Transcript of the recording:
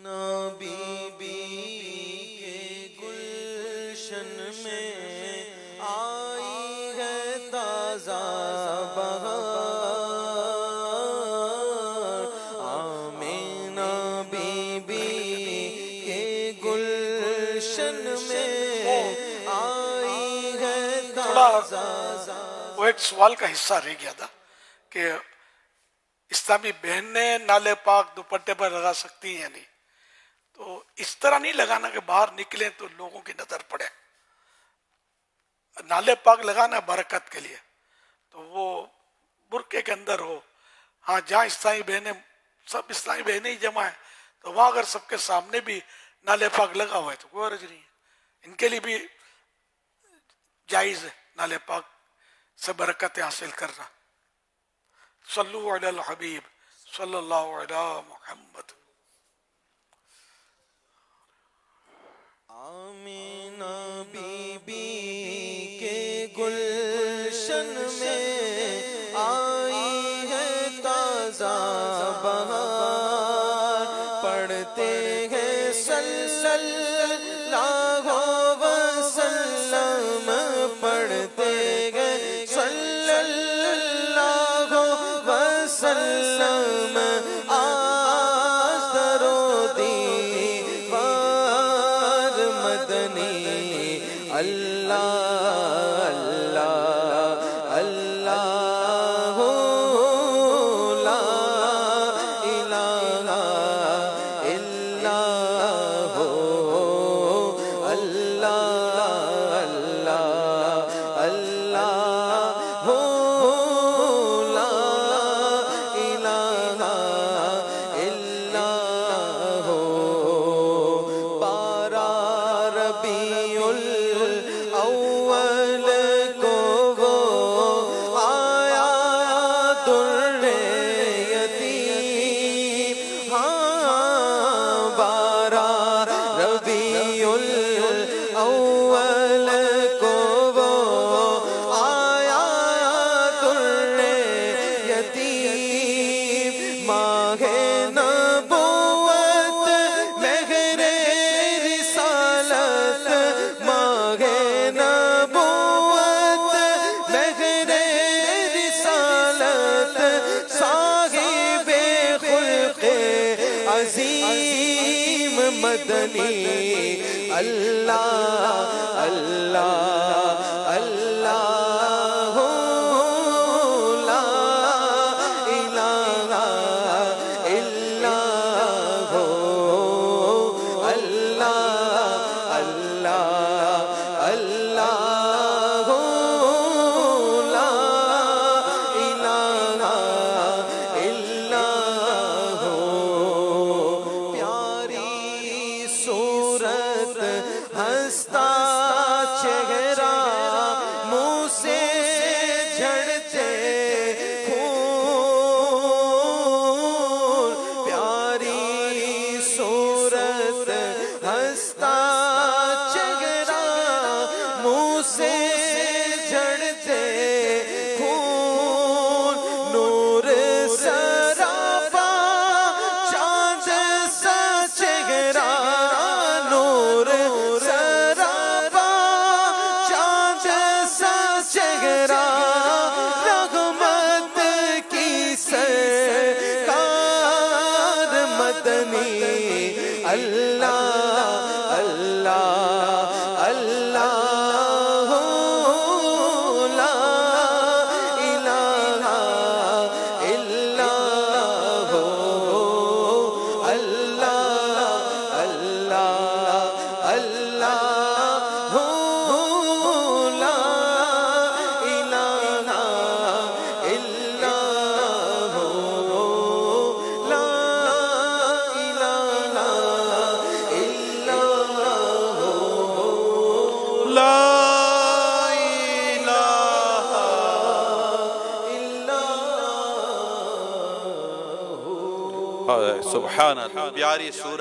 نبی کے گلشن میں آئی ہے تازہ بہار، آمینہ بی بی کے گلشن میں آئی ہے تازہ۔ وہ ایک سوال کا حصہ رہ گیا تھا کہ اسلامی بہنیں نالے پاک دوپٹے پر لگا سکتی ہیں یا نہیں، تو اس طرح نہیں لگانا کہ باہر نکلیں تو لوگوں کی نظر پڑے۔ نالے پاک لگانا برکت کے لیے، تو وہ برقعے کے اندر ہو۔ ہاں، جہاں اسلامی بہنیں سب اسلامی بہنیں ہی جمع ہیں تو وہاں اگر سب کے سامنے بھی نالے پاک لگا ہوا ہے تو کوئی حرج نہیں ہے، ان کے لیے بھی جائز ہے نالے پاک سے برکتیں حاصل کرنا۔ صلو علی الحبیب صلی اللہ علی محمد۔ آمینہ بی بی کے گلشن میں آئی ہے تازہ بہار، پڑھتے ہیں صلی اللہ وسلم، پڑھتے ہیں صلی اللہ وسلم، آج درو دیوار مدنی، اللہ اللہ اللہ لا الہ الا ہو، اللہ اللہ اللہ لا الہ الا ہو۔ 12 ربیع الاول کو وہ آیا در یتیم، ہاں 12 ربیع الاول کو وہ آیا در یتیم، ماہ نبوت مہر رسالت، ماہ نبوت مہر رسالت، صاحب خلق عظیم مدنی، اللہ اللہ اللہ لا الہ الا ہو، اللہ اللہ اللہ لا الہ الا ہو۔ پیاری صورت ہنستا چہرہ، منہ سے جھڑتے خون، پیاری صورت ہنستا چہرہ، منہ سے جھڑتے خون، نور سراپا چاند سا چہرہ، نور سراپا چاند سا چہرہ، رحمت کی سرکار مدنی، اللہ اللہ اللہ لا الہ الا ہو، اللہ اللہ اللہ لا الہ الا ہو، لا الہ الا ہو، لا الہ الا ہو۔ سبحان اللہ، پیاری سورت